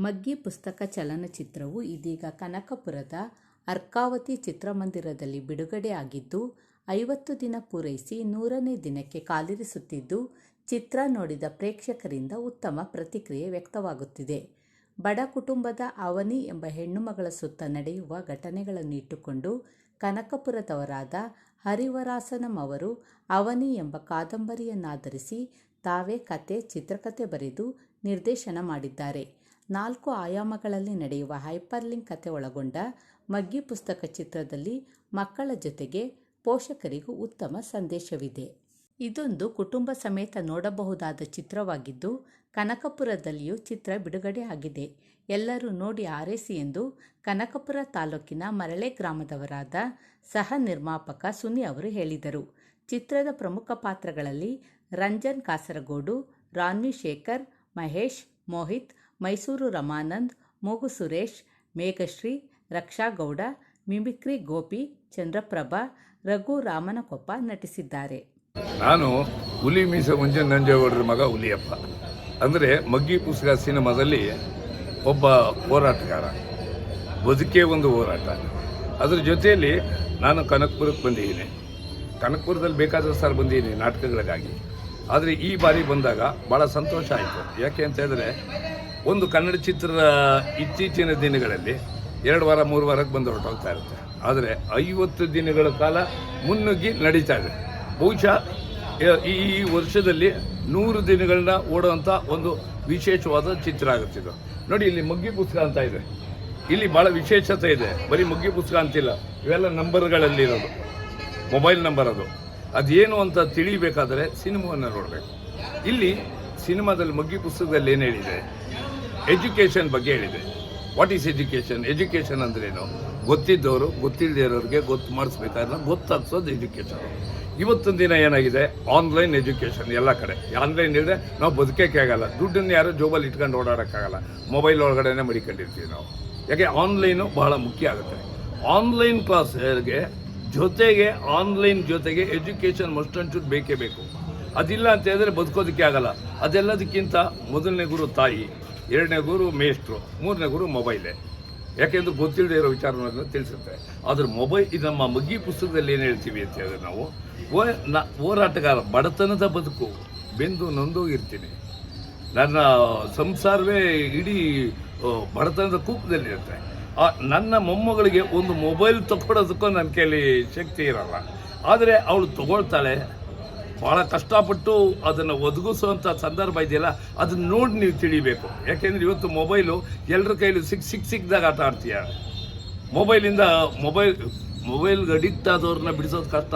ಮಗ್ಗಿ ಪುಸ್ತಕ ಚಲನಚಿತ್ರವು ಇದೀಗ ಕನಕಪುರದ ಅರ್ಕಾವತಿ ಚಿತ್ರಮಂದಿರದಲ್ಲಿ ಬಿಡುಗಡೆ ಆಗಿದ್ದು, 50 ದಿನ ಪೂರೈಸಿ 100ನೇ ದಿನಕ್ಕೆ ಕಾಲಿರಿಸುತ್ತಿದ್ದು, ಚಿತ್ರ ನೋಡಿದ ಪ್ರೇಕ್ಷಕರಿಂದ ಉತ್ತಮ ಪ್ರತಿಕ್ರಿಯೆ ವ್ಯಕ್ತವಾಗುತ್ತಿದೆ. ಬಡ ಕುಟುಂಬದ ಅವನಿ ಎಂಬ ಹೆಣ್ಣುಮಗಳ ಸುತ್ತ ನಡೆಯುವ ಘಟನೆಗಳನ್ನು ಇಟ್ಟುಕೊಂಡು ಕನಕಪುರದವರಾದ ಹರಿವರಾಸನಂ ಅವರು ಅವನಿ ಎಂಬ ಕಾದಂಬರಿಯನ್ನಾಧರಿಸಿ ತಾವೇ ಕತೆ, ಚಿತ್ರಕಥೆ ಬರೆದು ನಿರ್ದೇಶನ ಮಾಡಿದ್ದಾರೆ. 4 ಆಯಾಮಗಳಲ್ಲಿ ನಡೆಯುವ ಹೈಪರ್ಲಿಂಕ್ ಕತೆ ಒಳಗೊಂಡ ಮಗ್ಗಿ ಪುಸ್ತಕ ಚಿತ್ರದಲ್ಲಿ ಮಕ್ಕಳ ಜೊತೆಗೆ ಪೋಷಕರಿಗೂ ಉತ್ತಮ ಸಂದೇಶವಿದೆ. ಇದೊಂದು ಕುಟುಂಬ ಸಮೇತ ನೋಡಬಹುದಾದ ಚಿತ್ರವಾಗಿದ್ದು, ಕನಕಪುರದಲ್ಲಿಯೂ ಚಿತ್ರ ಬಿಡುಗಡೆ ಆಗಿದೆ. ಎಲ್ಲರೂ ನೋಡಿ ಆರೈಸಿ ಎಂದು ಕನಕಪುರ ತಾಲೂಕಿನ ಮರಳೆ ಗ್ರಾಮದವರಾದ ಸಹ ನಿರ್ಮಾಪಕ ಸುನಿ ಅವರು ಹೇಳಿದರು. ಚಿತ್ರದ ಪ್ರಮುಖ ಪಾತ್ರಗಳಲ್ಲಿ ರಂಜನ್ ಕಾಸರಗೋಡು, ರಾನ್ವಿ ಶೇಖರ್, ಮಹೇಶ್, ಮೋಹಿತ್, ಮೈಸೂರು ರಮಾನಂದ್, ಮೂಗು ಸುರೇಶ್, ಮೇಘಶ್ರೀ, ರಕ್ಷಾ ಗೌಡ, ಮಿಮಿಕ್ರಿ ಗೋಪಿ, ಚಂದ್ರಪ್ರಭಾ, ರಘು ರಾಮನಕೊಪ್ಪ ನಟಿಸಿದ್ದಾರೆ. ನಾನು ಹುಲಿ ಮೀಸ ಮುಂಜಾನೆ ನಂಜೇಗೌಡರ ಮಗ ಹುಲಿಯಪ್ಪ. ಅಂದರೆ ಮಗ್ಗಿ ಪುಸ್ತಕ ಸಿನಿಮಾದಲ್ಲಿ ಒಬ್ಬ ಹೋರಾಟಗಾರ, ಬದುಕೇ ಒಂದು ಹೋರಾಟ. ಅದ್ರ ಜೊತೆಯಲ್ಲಿ ನಾನು ಕನಕಪುರಕ್ಕೆ ಬಂದಿದ್ದೀನಿ. ಕನಕಪುರದಲ್ಲಿ ಬೇಕಾದಷ್ಟು ಸಾರಿ ಬಂದಿದ್ದೀನಿ ನಾಟಕಗಳಿಗಾಗಿ. ಆದರೆ ಈ ಬಾರಿ ಬಂದಾಗ ಭಾಳ ಸಂತೋಷ ಆಯಿತು. ಯಾಕೆ ಅಂತ ಹೇಳಿದ್ರೆ, ಒಂದು ಕನ್ನಡ ಚಿತ್ರ ಇತ್ತೀಚಿನ ದಿನಗಳಲ್ಲಿ 2 ವಾರ 3 ವಾರಕ್ಕೆ ಬಂದು ಹೊರಟೋಗ್ತಾ ಇರುತ್ತೆ. ಆದರೆ 50 ದಿನಗಳ ಕಾಲ ಮುನ್ನುಗ್ಗಿ ನಡೀತಾ ಇದೆ. ಬಹುಶಃ ಈ ವರ್ಷದಲ್ಲಿ 100 ದಿನಗಳನ್ನ ಓಡುವಂಥ ಒಂದು ವಿಶೇಷವಾದ ಚಿತ್ರ ಆಗುತ್ತಿದ್ದು. ನೋಡಿ, ಇಲ್ಲಿ ಮಗ್ಗಿ ಪುಸ್ತಕ ಅಂತ ಇದೆ. ಇಲ್ಲಿ ಭಾಳ ವಿಶೇಷತೆ ಇದೆ. ಬರೀ ಮಗ್ಗಿ ಪುಸ್ತಕ ಅಂತಿಲ್ಲ, ಇವೆಲ್ಲ ನಂಬರ್ಗಳಲ್ಲಿರೋದು, ಮೊಬೈಲ್ ನಂಬರ್. ಅದೇನು ಅಂತ ತಿಳಿಬೇಕಾದರೆ ಸಿನಿಮಾವನ್ನು ನೋಡಬೇಕು. ಇಲ್ಲಿ ಸಿನಿಮಾದಲ್ಲಿ ಮಗ್ಗಿ ಪುಸ್ತಕದಲ್ಲಿ ಏನು ಹೇಳಿದೆ, ಎಜುಕೇಷನ್ ಬಗ್ಗೆ ಹೇಳಿದೆ. What is education? ಎಜುಕೇಷನ್ ಅಂದ್ರೇನು? ಗೊತ್ತಿದ್ದವರು ಗೊತ್ತಿಲ್ಲದೆ ಇರೋರಿಗೆ ಗೊತ್ತು ಮಾಡಿಸ್ಬೇಕಾದ್ರೆ ಗೊತ್ತಾಗ್ಸೋದು ಎಜುಕೇಷನ್. ಇವತ್ತಿನ ದಿನ ಏನಾಗಿದೆ, ಆನ್ಲೈನ್ ಎಜುಕೇಷನ್ ಎಲ್ಲ ಕಡೆ. ಆನ್ಲೈನ್ ಇಲ್ಲದೆ ನಾವು ಬದುಕೋಕ್ಕೆ ಆಗಲ್ಲ. ದುಡ್ಡನ್ನು ಯಾರು ಜೋಬಲ್ಲಿ ಇಟ್ಕೊಂಡು ಓಡಾಡೋಕ್ಕಾಗಲ್ಲ. ಮೊಬೈಲ್ ಒಳಗಡೆನೇ ಮಡಿಕೊಂಡಿರ್ತೀವಿ ನಾವು. ಯಾಕೆ ಆನ್ಲೈನು ಬಹಳ ಮುಖ್ಯ ಆಗುತ್ತೆ. ಆನ್ಲೈನ್ ಕ್ಲಾಸ್ಗೆ ಜೊತೆಗೆ ಆನ್ಲೈನ್ ಜೊತೆಗೆ ಎಜುಕೇಷನ್ ಮಸ್ಟ್ ಅಂಡ್ ಶುಡ್ ಬೇಕೇ ಬೇಕು. ಅದಿಲ್ಲ ಅಂತ ಹೇಳಿದ್ರೆ ಬದುಕೋದಕ್ಕೆ ಆಗಲ್ಲ. ಅದೆಲ್ಲದಕ್ಕಿಂತ ಮೊದಲನೇ ಗುರು ತಾಯಿ, 2ನೇ ಗುರು ಮೇಷ್ಟ್ರು, 3ನೇ ಗುರು ಮೊಬೈಲೇ. ಯಾಕೆಂದ್ರೆ ಗೊತ್ತಿಲ್ಲದೆ ಇರೋ ವಿಚಾರವನ್ನು ತಿಳಿಸುತ್ತೆ. ಆದ್ರೆ ಮೊಬೈಲ್, ಇದು ನಮ್ಮ ಮಗ್ಗಿ ಪುಸ್ತಕದಲ್ಲಿ ಏನು ಹೇಳ್ತೀವಿ ಅಂತ ಹೇಳಿದ್ರೆ, ನಾವು ಹೋರಾಟಗಾರ, ಬಡತನದ ಬದುಕು, ಬೆಂದು ನೊಂದೋಗಿರ್ತೀನಿ, ನನ್ನ ಸಂಸಾರವೇ ಇಡೀ ಬಡತನದ ಕೂಪದಲ್ಲಿರುತ್ತೆ. ನನ್ನ ಮೊಮ್ಮಗಳಿಗೆ ಒಂದು ಮೊಬೈಲ್ ತಗೊಳೋದಕ್ಕೂ ನನ್ನ ಕೈಲಿ ಶಕ್ತಿ ಇರಲ್ಲ. ಆದರೆ ಅವಳು ತಗೊಳ್ತಾಳೆ. ಭಾಳ ಕಷ್ಟಪಟ್ಟು ಅದನ್ನು ಒದಗಿಸುವಂಥ ಸಂದರ್ಭ ಇದೆಯಲ್ಲ, ಅದನ್ನ ನೋಡಿ ನೀವು ತಿಳಿಬೇಕು. ಯಾಕೆಂದರೆ ಇವತ್ತು ಮೊಬೈಲು ಎಲ್ಲರ ಕೈಲಿ ಸಿಕ್ಕಿದಾಗ ಆಟ ಆಡ್ತೀಯ. ಮೊಬೈಲ್ಗೆ ಅಡಿಕ್ಟ್ ಆದವ್ರನ್ನ ಬಿಡಿಸೋದು ಕಷ್ಟ.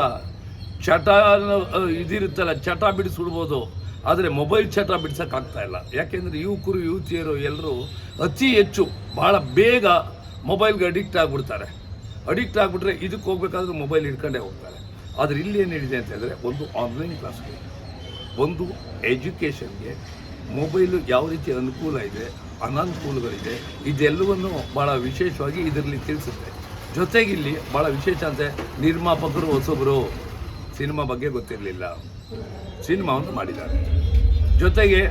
ಚಟ ಇದಿರುತ್ತಲ್ಲ, ಚಟ ಬಿಡಿಸ್ಬಿಡ್ಬೋದು. ಆದರೆ ಮೊಬೈಲ್ ಚಟ ಬಿಡ್ಸೋಕ್ಕಾಗ್ತಾ ಇಲ್ಲ. ಯಾಕೆಂದರೆ ಯುವಕರು ಯುವತಿಯರು ಎಲ್ಲರೂ ಅತಿ ಹೆಚ್ಚು ಭಾಳ ಬೇಗ ಮೊಬೈಲ್ಗೆ ಅಡಿಕ್ಟ್ ಆಗಿಬಿಡ್ತಾರೆ. ಅಡಿಕ್ಟ್ ಆಗಿಬಿಟ್ರೆ ಇದಕ್ಕೆ ಹೋಗ್ಬೇಕಾದ್ರೂ ಮೊಬೈಲ್ ಹಿಡ್ಕೊಂಡೇ ಹೋಗ್ತಾರೆ. ಆದರೆ ಇಲ್ಲಿ ಏನು ಹೇಳಿದೆ ಅಂತ ಹೇಳಿದ್ರೆ, ಒಂದು ಆನ್ಲೈನ್ ಕ್ಲಾಸ್ಗೆ, ಒಂದು ಎಜುಕೇಷನ್ಗೆ ಮೊಬೈಲು ಯಾವ ರೀತಿ ಅನುಕೂಲ ಇದೆ, ಅನಾನುಕೂಲಗಳಿದೆ, ಇದೆಲ್ಲವನ್ನು ಭಾಳ ವಿಶೇಷವಾಗಿ ಇದರಲ್ಲಿ ತಿಳಿಸುತ್ತೆ. ಜೊತೆಗೆ ಇಲ್ಲಿ ಭಾಳ ವಿಶೇಷ ಅಂದರೆ, ನಿರ್ಮಾಪಕರು ಹೊಸಬರು, ಸಿನಿಮಾ ಬಗ್ಗೆ ಗೊತ್ತಿರಲಿಲ್ಲ, ಸಿನಿಮಾವನ್ನು ಮಾಡಿದ್ದಾರೆ. ಜೊತೆಗೆ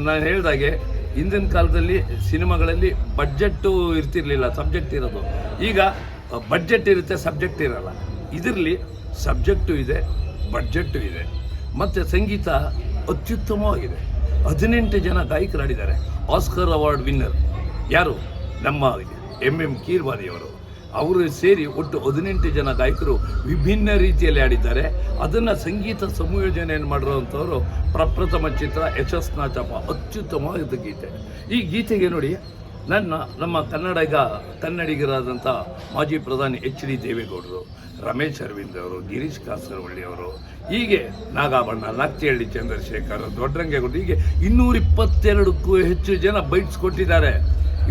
ನಾನು ಹೇಳಿದಾಗೆ, ಹಿಂದಿನ ಕಾಲದಲ್ಲಿ ಸಿನಿಮಾಗಳಲ್ಲಿ ಬಡ್ಜೆಟ್ಟು ಇರ್ತಿರಲಿಲ್ಲ, ಸಬ್ಜೆಕ್ಟ್ ಇರೋದು. ಈಗ ಬಡ್ಜೆಟ್ ಇರುತ್ತೆ, ಸಬ್ಜೆಕ್ಟ್ ಇರಲ್ಲ. ಇದರಲ್ಲಿ ಸಬ್ಜೆಕ್ಟು ಇದೆ, ಬಡ್ಜೆಟ್ಟು ಇದೆ, ಮತ್ತು ಸಂಗೀತ ಅತ್ಯುತ್ತಮವಾಗಿದೆ. 18 ಜನ ಗಾಯಕರಾಡಿದ್ದಾರೆ. ಆಸ್ಕರ್ ಅವಾರ್ಡ್ ವಿನ್ನರ್ ಯಾರು? ನಮ್ಮ MM ಕೀರ್ವಾಣಿಯವರು. ಅವರು ಸೇರಿ ಒಟ್ಟು 18 ಜನ ಗಾಯಕರು ವಿಭಿನ್ನ ರೀತಿಯಲ್ಲಿ ಆಡಿದ್ದಾರೆ. ಅದನ್ನು ಸಂಗೀತ ಸಂಯೋಜನೆಯನ್ನು ಮಾಡಿರುವಂಥವರು ಪ್ರಪ್ರಥಮ ಚಿತ್ರ ಯಶಸ್ನಾಚಪ್ಪ. ಅತ್ಯುತ್ತಮವಾದ ಗೀತೆ. ಈ ಗೀತೆಗೆ ನೋಡಿ, ನಮ್ಮ ಕನ್ನಡಿಗರಾದಂಥ ಮಾಜಿ ಪ್ರಧಾನಿ HD ದೇವೇಗೌಡರು, ರಮೇಶ್ ಅರವಿಂದ್ ಅವರು, ಗಿರೀಶ್ ಕಾಸರವಳ್ಳಿ ಅವರು, ಹೀಗೆ ನಾಗಾಭರಣ, ನಾಕ್ತಿಹಳ್ಳಿ ಚಂದ್ರಶೇಖರ್, ದೊಡ್ಡರಂಗೇಗೌಡ, ಹೀಗೆ 222ಕ್ಕೂ ಹೆಚ್ಚು ಜನ ಬೈಟ್ಸ್ ಕೊಟ್ಟಿದ್ದಾರೆ.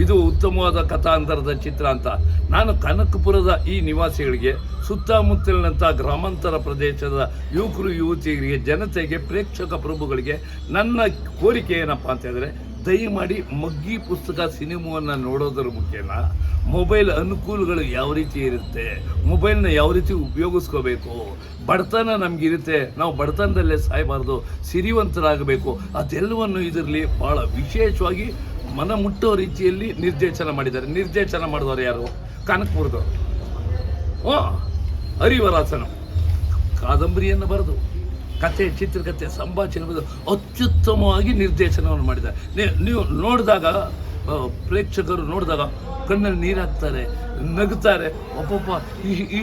ಇದು ಉತ್ತಮವಾದ ಕಥಾಂತರದ ಚಿತ್ರ ಅಂತ. ನಾನು ಕನಕಪುರದ ಈ ನಿವಾಸಿಗಳಿಗೆ, ಸುತ್ತಮುತ್ತಲಿನಂಥ ಗ್ರಾಮಾಂತರ ಪ್ರದೇಶದ ಯುವಕರು ಯುವತಿಯರಿಗೆ, ಜನತೆಗೆ, ಪ್ರೇಕ್ಷಕ ಪ್ರಭುಗಳಿಗೆ ನನ್ನ ಕೋರಿಕೆ ಏನಪ್ಪ ಅಂತ ಹೇಳಿದ್ರೆ, ದಯಮಾಡಿ ಮಗ್ಗಿ ಪುಸ್ತಕ ಸಿನಿಮಾವನ್ನು ನೋಡೋದ್ರ ಮುಖ್ಯನ ಮೊಬೈಲ್ ಅನುಕೂಲಗಳು ಯಾವ ರೀತಿ ಇರುತ್ತೆ, ಮೊಬೈಲ್ನ ಯಾವ ರೀತಿ ಉಪಯೋಗಿಸ್ಕೋಬೇಕು, ಬಡತನ ನಮಗಿರುತ್ತೆ, ನಾವು ಬಡತನದಲ್ಲೇ ಸಾಯಬಾರ್ದು, ಸಿರಿವಂತರಾಗಬೇಕು, ಅದೆಲ್ಲವನ್ನು ಇದರಲ್ಲಿ ಭಾಳ ವಿಶೇಷವಾಗಿ ಮನ ಮುಟ್ಟೋ ರೀತಿಯಲ್ಲಿ ನಿರ್ದೇಶನ ಮಾಡಿದ್ದಾರೆ. ನಿರ್ದೇಶನ ಮಾಡಿದವರು ಯಾರು? ಕನಕಪುರದವರು. ಹರಿವರಾಸನ ಕಾದಂಬರಿಯನ್ನು ಬರೆದು ಕತೆ, ಚಿತ್ರಕಥೆ, ಸಂಭಾಷಣೆ ಬರೆದು ಅತ್ಯುತ್ತಮವಾಗಿ ನಿರ್ದೇಶನವನ್ನು ಮಾಡಿದ್ದಾರೆ. ನೀವು ನೋಡಿದಾಗ, ಪ್ರೇಕ್ಷಕರು ನೋಡಿದಾಗ ಕಣ್ಣಲ್ಲಿ ನೀರಾಗ್ತಾರೆ, ನಗುತ್ತಾರೆ. ಒಬ್ಬೊಬ್ಬ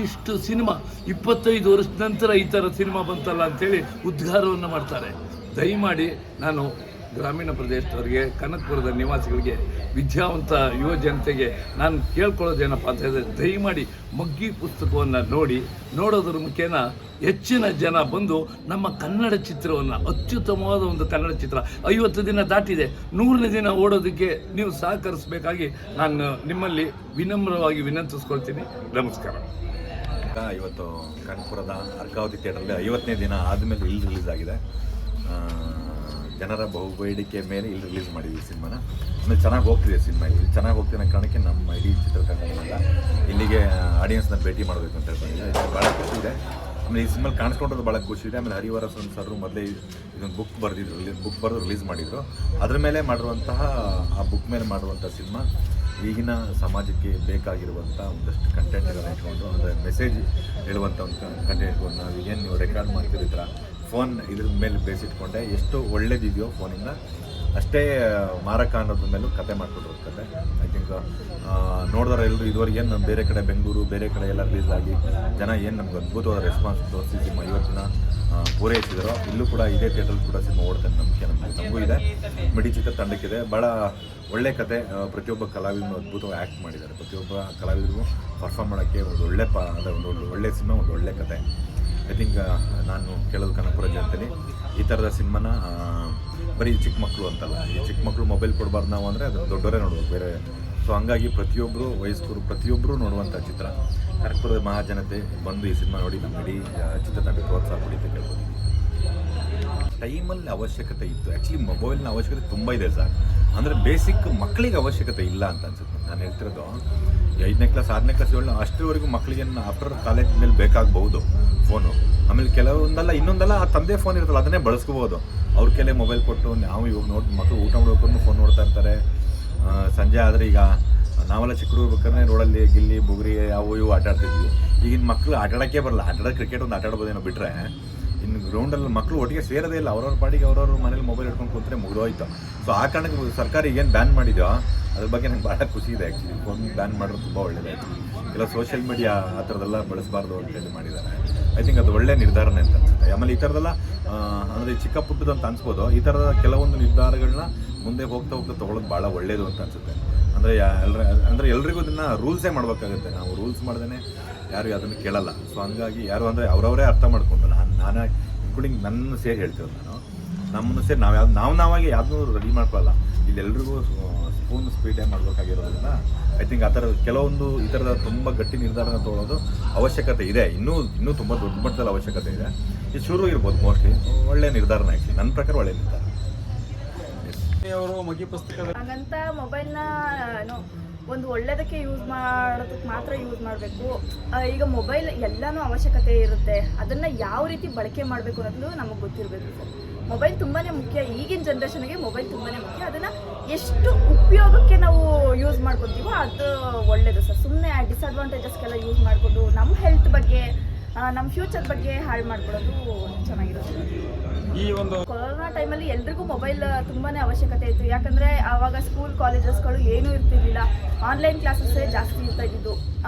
ಇಷ್ಟು ಸಿನಿಮಾ 25 ವರ್ಷದ ನಂತರ ಈ ಥರ ಸಿನಿಮಾ ಬಂತಲ್ಲ ಅಂಥೇಳಿ ಉದ್ಗಾರವನ್ನು ಮಾಡ್ತಾರೆ. ದಯಮಾಡಿ ನಾನು ಗ್ರಾಮೀಣ ಪ್ರದೇಶದವರಿಗೆ, ಕನಕಪುರದ ನಿವಾಸಿಗಳಿಗೆ, ವಿದ್ಯಾವಂತ ಯುವ ಜನತೆಗೆ ನಾನು ಕೇಳ್ಕೊಳ್ಳೋದೇನಪ್ಪ ಅಂತ ಹೇಳಿದ್ರೆ, ದಯಮಾಡಿ ಮಗ್ಗಿ ಪುಸ್ತಕವನ್ನು ನೋಡೋದ್ರ ಮುಖೇನ ಹೆಚ್ಚಿನ ಜನ ಬಂದು ನಮ್ಮ ಕನ್ನಡ ಚಿತ್ರವನ್ನು, ಅತ್ಯುತ್ತಮವಾದ ಒಂದು ಕನ್ನಡ ಚಿತ್ರ 50 ದಿನ ದಾಟಿದೆ, 100ನೇ ದಿನ ಓಡೋದಕ್ಕೆ ನೀವು ಸಹಕರಿಸಬೇಕಾಗಿ ನಾನು ನಿಮ್ಮಲ್ಲಿ ವಿನಮ್ರವಾಗಿ ವಿನಂತಿಸ್ಕೊಳ್ತೀನಿ. ನಮಸ್ಕಾರ. ಇವತ್ತು ಕನಕಪುರದ ಅರ್ಕಾವತಿ ಥಿಯೇಟ್ರಲ್ಲಿ 50ನೇ ದಿನ ಆದಮೇಲೆ ಇಲ್ಲಿ ರಿಲೀಸ್ ಆಗಿದೆ. ಜನರ ಬಹುಬೇಡಿಕೆ ಮೇಲೆ ಇಲ್ಲಿ ರಿಲೀಸ್ ಮಾಡಿದ್ವಿ ಸಿನಿಮಾನ. ಆಮೇಲೆ ಚೆನ್ನಾಗಿ ಹೋಗ್ತಿದೆ ಸಿನಿಮಾ. ಇಲ್ಲಿ ಚೆನ್ನಾಗಿ ಹೋಗ್ತಿರೋ ಕಾರಣಕ್ಕೆ ನಮ್ಮ ಇಡೀ ಚಿತ್ರತಂಡ ಇಲ್ಲಿಗೆ ಆಡಿಯನ್ಸ್ನ ಭೇಟಿ ಮಾಡಬೇಕು ಅಂತ ಹೇಳ್ಕೊಂಡಿದ್ದೆ. ಇದು ಭಾಳ ಖುಷಿ ಇದೆ. ಆಮೇಲೆ ಈ ಸಿನಿಮಾ ಕಾಣಿಸ್ಕೊಂಡ್ರೆ ಭಾಳ ಖುಷಿ ಇದೆ. ಆಮೇಲೆ ಹರಿವರಸನ್ ಸರ್ ಮೊದಲೇ ಇದೊಂದು ಬುಕ್ ಬರೆದು ರಿಲೀಸ್ ಮಾಡಿದರು. ಅದ್ರ ಮೇಲೆ ಮಾಡಿರುವಂತಹ, ಆ ಬುಕ್ ಮೇಲೆ ಮಾಡುವಂಥ ಸಿನಿಮಾ ಈಗಿನ ಸಮಾಜಕ್ಕೆ ಬೇಕಾಗಿರುವಂಥ ಒಂದಷ್ಟು ಕಂಟೆಂಟ್ಗಳನ್ನು ಇಟ್ಕೊಂಡು, ಅಂದರೆ ಮೆಸೇಜ್ ಹೇಳುವಂಥ ಒಂದು ಕಂಟೆಂಟ್ ಇಟ್ಕೊಂಡು, ನಾವು ಏನು ನೀವು ರೆಕಾರ್ಡ್ ಮಾಡ್ತಿರೋ ಥರ ಫೋನ್ ಇದ್ರ ಮೇಲೆ ಬೇಸಿಟ್ಕೊಂಡೆ ಎಷ್ಟು ಒಳ್ಳೇದಿದೆಯೋ ಫೋನಿಂದ ಅಷ್ಟೇ ಮಾರಕ ಅನ್ನೋದ್ರ ಮೇಲೂ ಕತೆ ಮಾಡ್ಕೊಟ್ಟಿರೋ ಕತೆ. ಐ ಥಿಂಕ್ ನೋಡಿದ್ರೆ ಎಲ್ಲರೂ ಇದುವರೆಗೆ ಏನು ನಮ್ಮ ಬೇರೆ ಕಡೆ ಬೆಂಗಳೂರು, ಬೇರೆ ಕಡೆ ಎಲ್ಲ ರಿಲೀಸ್ ಆಗಿ ಜನ ಏನು ನಮ್ಗೆ ಅದ್ಭುತವಾದ ರೆಸ್ಪಾನ್ಸ್ ತೋರಿಸಿ ಸಿನಿಮಾ 50 ದಿನ ಪೂರೈಸಿದ್ರು. ಇಲ್ಲೂ ಕೂಡ ಇದೇ ಥಿಯೇಟ್ರಲ್ಲಿ ಕೂಡ ಸಿನಿಮಾ ಓಡ್ತಾನೆ ನಂಬಿಕೆ ನಮಗೂ ಇದೆ. ಮಿಡಿ ಚಿತ್ರತಂಡಕ್ಕಿದೆ. ಭಾಳ ಒಳ್ಳೆ ಕತೆ. ಪ್ರತಿಯೊಬ್ಬ ಕಲಾವಿದನು ಅದ್ಭುತವಾಗಿ ಆ್ಯಕ್ಟ್ ಮಾಡಿದ್ದಾರೆ. ಪ್ರತಿಯೊಬ್ಬ ಕಲಾವಿದರಿಗೂ ಪರ್ಫಾರ್ಮ್ ಮಾಡೋಕ್ಕೆ ಒಂದು ಒಳ್ಳೆ ಒಂದು ಒಳ್ಳೆ ಸಿನಿಮಾ, ಒಂದು ಒಳ್ಳೆ ಕತೆ. ಐ ಥಿಂಕ್ ನಾನು ಕೇಳೋದು ಕನಕಪುರ ಜನತೆಲಿ ಈ ಥರದ ಸಿನಿಮಾನ ಬರೀ ಚಿಕ್ಕ ಮಕ್ಕಳು ಅಂತಲ್ಲ, ಈ ಚಿಕ್ಕ ಮಕ್ಕಳು ಮೊಬೈಲ್ ಕೊಡಬಾರ್ದು ನಾವು ಅಂದರೆ ಅದು ದೊಡ್ಡವರೇ ನೋಡ್ಬೇಕು ಬೇರೆ. ಸೊ ಹಂಗಾಗಿ ಪ್ರತಿಯೊಬ್ಬರು ವಯಸ್ಕರು ಪ್ರತಿಯೊಬ್ಬರು ನೋಡುವಂಥ ಚಿತ್ರ. ಕನಕಪುರದ ಮಹಾಜನತೆ ಬಂದು ಈ ಸಿನಿಮಾ ನೋಡಿ ನಮ್ಮ ಇಡೀ ಚಿತ್ರತಂಡ ಪ್ರೋತ್ಸಾಹ ಕೊಡಿ ಅಂತ ಕೇಳ್ಬೋದು. ಟೈಮಲ್ಲಿ ಅವಶ್ಯಕತೆ ಇತ್ತು. ಆ್ಯಕ್ಚುಲಿ ಮೊಬೈಲ್ನ ಅವಶ್ಯಕತೆ ತುಂಬ ಇದೆ ಸರ್. ಅಂದರೆ ಬೇಸಿಕ್ ಮಕ್ಕಳಿಗೆ ಅವಶ್ಯಕತೆ ಇಲ್ಲ ಅಂತ ಅನ್ಸುತ್ತೆ. ನಾನು ಹೇಳ್ತಿರೋದು 5ನೇ ಕ್ಲಾಸ್ 6ನೇ ಕ್ಲಾಸ್ 7ನೇ ಅಷ್ಟರವರೆಗೂ ಮಕ್ಕಳಿಗೆ ಆಫ್ಟರ್ ಕಾಲೇಜ್ ಮೇಲೆ ಬೇಕಾಗಬಹುದು ಫೋನು. ಆಮೇಲೆ ಇನ್ನೊಂದಲ್ಲ ಆ ತಂದೆ ಫೋನ್ ಇರುತ್ತಲ್ಲ ಅದನ್ನೇ ಬಳಸ್ಕೋಬೋದು. ಅವ್ರ ಕೈಲೇ ಮೊಬೈಲ್ ಕೊಟ್ಟು ನಾವು ಇವಾಗ ಮಕ್ಕಳು ಊಟ ಮಾಡೋಕ್ಕೂ ಫೋನ್ ನೋಡ್ತಾ ಇರ್ತಾರೆ. ಸಂಜೆ ಆದರೆ ಈಗ ನಾವೆಲ್ಲ ಚಿಕ್ಕ ಹುಡುಗರು ರೋಡಲ್ಲಿ ಗಿಲ್ಲಿ ಬುಗುರಿ ಅವು ಇವು ಆಟ ಆಡ್ತಿದ್ವಿ. ಈಗಿನ ಮಕ್ಕಳು ಆಟಾಡೋಕ್ಕೆ ಬರಲ್ಲ. ಕ್ರಿಕೆಟ್ ಒಂದು ಆಟ ಆಡ್ಬೋದೇನೋ ಬಿಟ್ಟರೆ ಇನ್ನು ಗ್ರೌಂಡಲ್ಲಿ ಮಕ್ಕಳು ಒಟ್ಟಿಗೆ ಸೇರೋದೇ ಇಲ್ಲ. ಅವ್ರವ್ರ ಪಾಡಿಗೆ ಅವ್ರವ್ರ ಮನೇಲಿ ಮೊಬೈಲ್ ಇಟ್ಕೊಂಡು ಕೂತ್ರೆ ಮುಗಿದೋಯ್ತು. ಸೊ ಆ ಕಾರಣಕ್ಕೆ ಸರ್ಕಾರ ಏನು ಬ್ಯಾನ್ ಮಾಡಿದೆಯೋ ಅದ್ರ ಬಗ್ಗೆ ನಂಗೆ ಭಾಳ ಖುಷಿ ಇದೆ. ಆ್ಯಕ್ಚುಲಿ ಫೋನ್ ಬ್ಯಾನ್ ಮಾಡೋದು ತುಂಬ ಒಳ್ಳೆಯದಾಯಿತು. ಕೆಲವು ಸೋಷಿಯಲ್ ಮೀಡಿಯಾ ಆ ಥರದ್ದೆಲ್ಲ ಬಳಸಬಾರ್ದು ಅಂತೇಳಿ ಮಾಡಿದ್ದಾರೆ. ಐ ಥಿಂಕ್ ಅದು ಒಳ್ಳೆ ನಿರ್ಧಾರನೇ ಅಂತ ಅನ್ಸುತ್ತೆ. ಆಮೇಲೆ ಈ ಥರದ್ದೆಲ್ಲ ಅಂದರೆ ಚಿಕ್ಕ ಪುಟ್ಟದ್ದು ಅಂತ ಅನ್ಸ್ಬೋದು. ಈ ಥರದ ಕೆಲವೊಂದು ನಿರ್ಧಾರಗಳನ್ನ ಮುಂದೆ ಹೋಗ್ತಾ ತೊಗೊಳೋದು ಭಾಳ ಒಳ್ಳೆಯದು ಅಂತ ಅನ್ಸುತ್ತೆ. ಅಂದರೆ ಎಲ್ರಿಗೂ ಇದನ್ನು ರೂಲ್ಸೇ ಮಾಡಬೇಕಾಗುತ್ತೆ. ನಾವು ರೂಲ್ಸ್ ಮಾಡ್ದೇ ಯಾರು ಅದನ್ನು ಕೇಳಲ್ಲ. ಸೊ ಹಂಗಾಗಿ ಯಾರು ಅಂದರೆ ಅವರವರೇ ಅರ್ಥ ಮಾಡ್ಕೊಂಡು ನಾನು ಇನ್ಕ್ಲೂಡಿಂಗ್ ನನ್ನ ಸೇರಿ ಹೇಳ್ತಿರೋದು. ನಮ್ಮನ್ನು ಸೇರಿ ನಾವಾಗಿ ಯಾವುದೂ ರೆಡಿ ಮಾಡ್ಕೊಳ್ಳಲ್ಲ. ಇಲ್ಲಿ ಎಲ್ರಿಗೂ ಸ್ಪೀಡೇ ಮಾಡಬೇಕಾಗಿರೋದ್ರಿಂದ ಐ ಥಿಂಕ್ ಆ ಥರ ಕೆಲವೊಂದು ಈ ಥರದ ತುಂಬ ಗಟ್ಟಿ ನಿರ್ಧಾರನ ತೊಗೊಳ್ಳೋದು ಅವಶ್ಯಕತೆ ಇದೆ. ಇನ್ನೂ ತುಂಬ ದೊಡ್ಡ ಮಟ್ಟದಲ್ಲಿ ಅವಶ್ಯಕತೆ ಇದೆ. ಇದು ಶುರು ಇರ್ಬೋದು ಮೋಸ್ಟ್ಲಿ. ಒಳ್ಳೆಯ ನಿರ್ಧಾರನ ಆ್ಯಕ್ಚುಲಿ ನನ್ನ ಪ್ರಕಾರ ಒಳ್ಳೆಯ ನಿರ್ಧಾರ. ಅವರು ಮಗ್ಗಿ ಪುಸ್ತಕ ಹಾಗಂತ ಮೊಬೈಲ್ನ ಒಂದು ಒಳ್ಳೆಯದಕ್ಕೆ ಯೂಸ್ ಮಾಡೋದಕ್ಕೆ ಮಾತ್ರ ಯೂಸ್ ಮಾಡಬೇಕು. ಈಗ ಮೊಬೈಲ್ ಎಲ್ಲನೂ ಅವಶ್ಯಕತೆ ಇರುತ್ತೆ. ಅದನ್ನು ಯಾವ ರೀತಿ ಬಳಕೆ ಮಾಡಬೇಕು ಅನ್ನೋದು ನಮಗೆ ಗೊತ್ತಿರಬೇಕು ಸರ್. ಮೊಬೈಲ್ ತುಂಬಾ ಮುಖ್ಯ. ಈಗಿನ ಜನ್ರೇಷನ್ಗೆ ಮೊಬೈಲ್ ತುಂಬಾ ಮುಖ್ಯ. ಅದನ್ನು ಎಷ್ಟು ಉಪಯೋಗಕ್ಕೆ ನಾವು ಯೂಸ್ ಮಾಡ್ಕೊತೀವೋ ಅದು ಒಳ್ಳೆಯದು ಸರ್. ಸುಮ್ಮನೆ ಡಿಸ್ಅಡ್ವಾಂಟೇಜಸ್ಗೆಲ್ಲ ಯೂಸ್ ಮಾಡಿಕೊಂಡು ನಮ್ಮ ಹೆಲ್ತ್ ಬಗ್ಗೆ, ನಮ್ಮ ಫ್ಯೂಚರ್ ಬಗ್ಗೆ ಹಾಳು ಮಾಡ್ಕೊಳ್ಳೋದು ಚೆನ್ನಾಗಿರುತ್ತೆ. ಈ ಒಂದು ಕೊರೋನಾ ಟೈಮಲ್ಲಿ ಎಲ್ರಿಗೂ ಮೊಬೈಲ್ ತುಂಬಾ ಅವಶ್ಯಕತೆ ಇತ್ತು. ಯಾಕಂದರೆ ಆವಾಗ ಸ್ಕೂಲ್ ಕಾಲೇಜಸ್ಗಳು ಏನೂ ಇರ್ತಿರ್ಲಿಲ್ಲ. ಆನ್ಲೈನ್ ಕ್ಲಾಸಸ್ಸೇ ಜಾಸ್ತಿ ಇರ್ತಾ ಇದ್ದಿದ್ದು.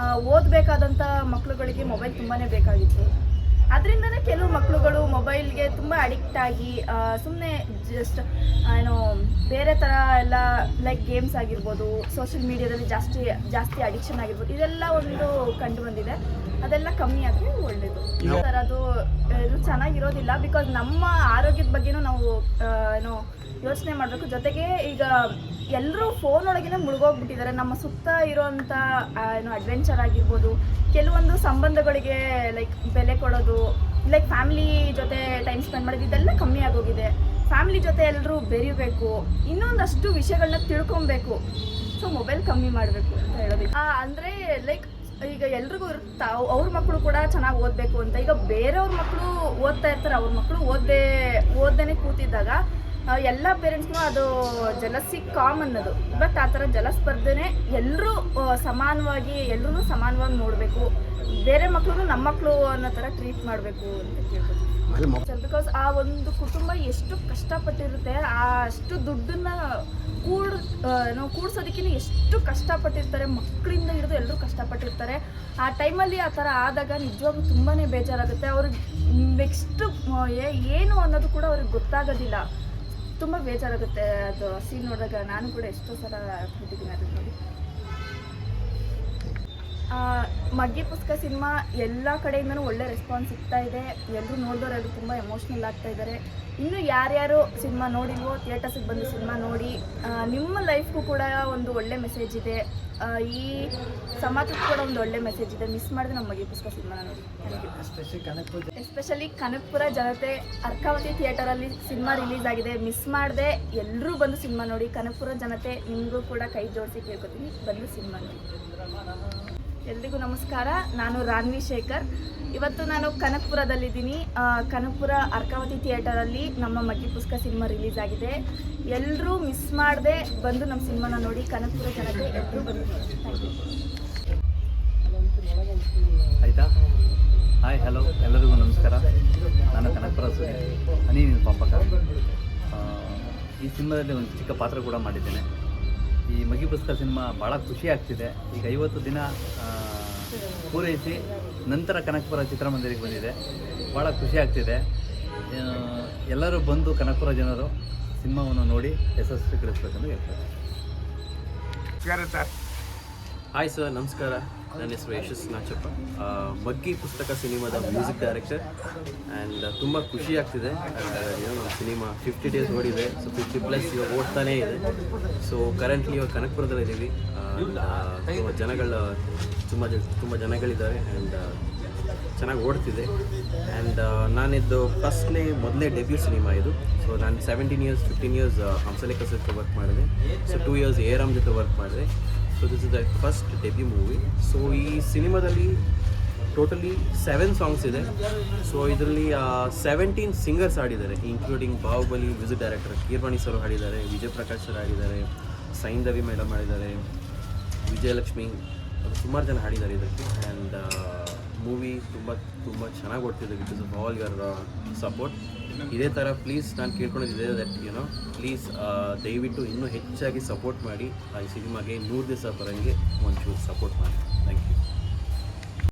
ಓದಬೇಕಾದಂಥ ಮಕ್ಕಳುಗಳಿಗೆ ಮೊಬೈಲ್ ತುಂಬಾ ಬೇಕಾಗಿತ್ತು. ಅದರಿಂದನೇ ಕೆಲವು ಮಕ್ಕಳುಗಳು ಮೊಬೈಲ್ಗೆ ತುಂಬ ಅಡಿಕ್ಟ್ ಆಗಿ ಸುಮ್ಮನೆ ಜಸ್ಟ್ ಬೇರೆ ಥರ ಎಲ್ಲ ಲೈಕ್ ಗೇಮ್ಸ್ ಆಗಿರ್ಬೋದು, ಸೋಷಿಯಲ್ ಮೀಡಿಯಾದಲ್ಲಿ ಜಾಸ್ತಿ ಅಡಿಕ್ಷನ್ ಆಗಿರ್ಬೋದು, ಇದೆಲ್ಲ ಒಂದು ಕಂಡು ಬಂದಿದೆ. ಅದೆಲ್ಲ ಕಮ್ಮಿ ಆದರೆ ಒಳ್ಳೆಯದು ಸರ್. ಅದು ಇದು ಚೆನ್ನಾಗಿರೋದಿಲ್ಲ. ಬಿಕಾಸ್ ನಮ್ಮ ಆರೋಗ್ಯದ ಬಗ್ಗೆನೂ ನಾವು ಯೋಚನೆ ಮಾಡಬೇಕು. ಜೊತೆಗೆ ಈಗ ಎಲ್ಲರೂ ಫೋನ್ ಒಳಗಿನ ಮುಳುಗೋಗ್ಬಿಟ್ಟಿದ್ದಾರೆ. ನಮ್ಮ ಸುತ್ತ ಇರೋವಂಥ ಅಡ್ವೆಂಚರ್ ಆಗಿರ್ಬೋದು, ಕೆಲವೊಂದು ಸಂಬಂಧಗಳಿಗೆ ಲೈಕ್ ಬೆಲೆ ಕೊಡೋದು, ಲೈಕ್ ಫ್ಯಾಮಿಲಿ ಜೊತೆ ಟೈಮ್ ಸ್ಪೆಂಡ್ ಮಾಡೋದು, ಇದೆಲ್ಲ ಕಮ್ಮಿ ಆಗೋಗಿದೆ. ಫ್ಯಾಮಿಲಿ ಜೊತೆ ಎಲ್ಲರೂ ಬೆರಿಬೇಕು, ಇನ್ನೊಂದಷ್ಟು ವಿಷಯಗಳನ್ನ ತಿಳ್ಕೊಬೇಕು. ಸೊ ಮೊಬೈಲ್ ಕಮ್ಮಿ ಮಾಡಬೇಕು ಅಂತ ಹೇಳೋದು. ಅಂದರೆ ಲೈಕ್ ಈಗ ಎಲ್ರಿಗೂ ಅವ್ರ ಮಕ್ಕಳು ಕೂಡ ಚೆನ್ನಾಗಿ ಓದಬೇಕು ಅಂತ. ಈಗ ಬೇರೆಯವ್ರ ಮಕ್ಕಳು ಓದ್ತಾ ಇರ್ತಾರೆ. ಅವ್ರ ಮಕ್ಕಳು ಓದ್ದೇನೆ ಕೂತಿದ್ದಾಗ ಎಲ್ಲ ಪೇರೆಂಟ್ಸ್ಗೂ ಅದು ಜಲಸಿ ಕಾಮನ್ ಅದು. ಬಟ್ ಆ ಥರ ಜಲಸ್ಪರ್ಧೆನೇ ಎಲ್ಲರೂ ಸಮಾನವಾಗಿ ನೋಡಬೇಕು. ಬೇರೆ ಮಕ್ಕಳು ನಮ್ಮ ಮಕ್ಕಳು ಅನ್ನೋ ಥರ ಟ್ರೀಟ್ ಮಾಡಬೇಕು ಅಂತ ಕೇಳ್ಬೋದು. ಬಿಕಾಸ್ ಆ ಒಂದು ಕುಟುಂಬ ಎಷ್ಟು ಕಷ್ಟಪಟ್ಟಿರುತ್ತೆ, ಅಷ್ಟು ದುಡ್ಡನ್ನ ಕೂಡ್ಸೋದಕ್ಕೆ ಎಷ್ಟು ಕಷ್ಟಪಟ್ಟಿರ್ತಾರೆ. ಮಕ್ಕಳಿಂದ ಹಿಡಿದು ಎಲ್ಲರೂ ಕಷ್ಟಪಟ್ಟಿರ್ತಾರೆ. ಆ ಟೈಮಲ್ಲಿ ಆ ಥರ ಆದಾಗ ನಿಜವಾಗ್ಲೂ ತುಂಬಾ ಬೇಜಾರಾಗುತ್ತೆ. ಅವ್ರಿಗೆ ನೆಕ್ಸ್ಟ್ ಏನು ಅನ್ನೋದು ಕೂಡ ಅವ್ರಿಗೆ ಗೊತ್ತಾಗೋದಿಲ್ಲ. ತುಂಬ ಬೇಜಾರಾಗುತ್ತೆ ಅದು ಸೀನ್ ನೋಡಿದಾಗ. ನಾನು ಕೂಡ ಎಷ್ಟೋ ಸಲ ಬಿಟ್ಟಿದ್ದೀನಿ ಅದನ್ನು ನೋಡಿ. ಮಗ್ಗಿ ಪುಸ್ತಕ ಸಿನಿಮಾ ಎಲ್ಲ ಕಡೆಯಿಂದನೂ ಒಳ್ಳೆ ರೆಸ್ಪಾನ್ಸ್ ಸಿಗ್ತಾ ಇದೆ. ಎಲ್ಲರೂ ನೋಡಿದವರೆಲ್ಲರೂ ತುಂಬ ಎಮೋಷ್ನಲ್ ಆಗ್ತಾ ಇದ್ದಾರೆ. ಇನ್ನು ಯಾರ್ಯಾರು ಸಿನಿಮಾ ನೋಡಿಲ್ವೋ ಥಿಯೇಟರ್ಸಿಗೆ ಬಂದು ಸಿನಿಮಾ ನೋಡಿ. ನಿಮ್ಮ ಲೈಫ್ಗೂ ಕೂಡ ಒಂದು ಒಳ್ಳೆ ಮೆಸೇಜ್ ಇದೆ, ಈ ಸಮಾಜಕ್ಕೂ ಕೂಡ ಒಂದು ಒಳ್ಳೆ ಮೆಸೇಜ್ ಇದೆ. ಮಿಸ್ ಮಾಡಿದ್ರೆ ನಮ್ಮ ಮಗ್ಗಿ ಪುಸ್ತಕ ಸಿನಿಮಾ ನೋಡಿ. ಎಸ್ಪೆಷಲಿ ಕನಕಪುರ ಜನತೆ ಅರ್ಕಾವತಿ ಥಿಯೇಟರಲ್ಲಿ ಸಿನಿಮಾ ರಿಲೀಸ್ ಆಗಿದೆ. ಮಿಸ್ ಮಾಡದೆ ಎಲ್ಲರೂ ಬಂದು ಸಿನಿಮಾ ನೋಡಿ. ಕನಕಪುರ ಜನತೆ ನಿಮಗೂ ಕೂಡ ಕೈ ಜೋಡಿಸಿ ಕೇಳ್ಕೊತೀನಿ, ಬಂದು ಸಿನಿಮಾ ನೋಡಿ. ಎಲ್ರಿಗೂ ನಮಸ್ಕಾರ. ನಾನು ರಾನ್ವಿ ಶೇಖರ್. ಇವತ್ತು ನಾನು ಕನಕಪುರದಲ್ಲಿದ್ದೀನಿ. ಕನಕಪುರ ಅರ್ಕಾವತಿ ಥಿಯೇಟರಲ್ಲಿ ನಮ್ಮ ಮಗ್ಗಿ ಪುಸ್ತಕ ಸಿನಿಮಾ ರಿಲೀಸ್ ಆಗಿದೆ. ಎಲ್ಲರೂ ಮಿಸ್ ಮಾಡದೆ ಬಂದು ನಮ್ಮ ಸಿನಿಮಾನ ನೋಡಿ. ಕನಕಪುರ ಜನತೆ ಎಲ್ಲರೂ ಬಂದು ಥ್ಯಾಂಕ್ ಯು. ಆಯಿತಾ? ಹಾಯ್, ಹಲೋ, ಎಲ್ಲರಿಗೂ ನಮಸ್ಕಾರ. ನಾನು ಕನಕಪುರ ಹನಿ ಪಂಪಕ. ಈ ಸಿನಿಮಾದಲ್ಲಿ ಒಂದು ಚಿಕ್ಕ ಪಾತ್ರ ಕೂಡ ಮಾಡಿದ್ದೇನೆ. ಈ ಮಗ್ಗಿ ಪುಸ್ತಕ ಸಿನಿಮಾ ಭಾಳ ಖುಷಿ ಆಗ್ತಿದೆ. ಈಗ 50 ದಿನ ಪೂರೈಸಿ ನಂತರ ಕನಕಪುರ ಚಿತ್ರಮಂದಿರಕ್ಕೆ ಬಂದಿದೆ. ಭಾಳ ಖುಷಿ ಆಗ್ತಿದೆ. ಎಲ್ಲರೂ ಬಂದು ಕನಕಪುರ ಜನರು ಸಿನಿಮಾವನ್ನು ನೋಡಿ ಯಶಸ್ವಿಗೊಳಿಸಬೇಕೆಂದು ಹೇಳ್ತಾರೆ. ಹಾಯ್ ಸರ್, ನಮಸ್ಕಾರ. ನನ್ನ ಹೆಸರು ಯಶಸ್ ನಾಚಪ್ಪ, ಮಗ್ಗಿ ಪುಸ್ತಕ ಸಿನಿಮಾದ ಮ್ಯೂಸಿಕ್ ಡೈರೆಕ್ಟರ್. ಆ್ಯಂಡ್ ತುಂಬ ಖುಷಿ ಆಗ್ತಿದೆ. ನಮ್ಮ ಸಿನಿಮಾ 50 ಡೇಸ್ ಓಡಿದೆ. ಸೊ 50+ ಇವಾಗ ಓಡ್ತಾನೇ ಇದೆ. ಸೊ ಕರೆಂಟ್ಲಿ ಇವಾಗ ಕನಕಪುರದಲ್ಲಿದ್ದೀವಿ. ತುಂಬ ಜನಗಳಿದ್ದಾರೆ ಆ್ಯಂಡ್ ಚೆನ್ನಾಗಿ ಓಡ್ತಿದೆ. ಆ್ಯಂಡ್ ನಾನಿದ್ದು ಮೊದಲೇ ಡೆಬ್ಯೂ ಸಿನಿಮಾ ಇದು. ಸೊ ನಾನು 15 ಇಯರ್ಸ್ ಹಂಸಲೇಖ ಜೊತೆ ವರ್ಕ್ ಮಾಡಿದೆ. ಸೊ 2 years ಏರಾಮ್ ಜೊತೆ ವರ್ಕ್ ಮಾಡಿದೆ. So this is the first debut movie. So ಈ ಸಿನಿಮಾದಲ್ಲಿ ಟೋಟಲಿ 7 ಸಾಂಗ್ಸ್ ಇದೆ. ಸೊ ಇದರಲ್ಲಿ 17 ಸಿಂಗರ್ಸ್ ಹಾಡಿದ್ದಾರೆ, including Baahubali music director Keeravani sir ಹಾಡಿದ್ದಾರೆ, ವಿಜಯ್ ಪ್ರಕಾಶ್ ಸರ್ ಹಾಡಿದ್ದಾರೆ, ಸೈಂಧವಿ ಮೇಡಮ್ ಹಾಡಿದ್ದಾರೆ, ವಿಜಯಲಕ್ಷ್ಮಿ, ಸುಮಾರು ಜನ ಹಾಡಿದ್ದಾರೆ ಇದಕ್ಕೆ. ಆ್ಯಂಡ್ ಮೂವಿ ತುಂಬ ಚೆನ್ನಾಗಿ ಓಡ್ತಿದೆ because of all your support. ಇದೇ ಥರ ಪ್ಲೀಸ್ ನಾನು ಕೇಳ್ಕೊಂಡಿದ್ದೆ ದಟ್ ಪ್ಲೀಸ್ ದಯವಿಟ್ಟು ಇನ್ನೂ ಹೆಚ್ಚಾಗಿ ಸಪೋರ್ಟ್ ಮಾಡಿ. ಈ ಸಿನಿಮಾಗೆ 100 ದಿವಸ ಬರೋಂಗೆ ಒಂಚೂರು ಸಪೋರ್ಟ್ ಮಾಡಿ. Thank you.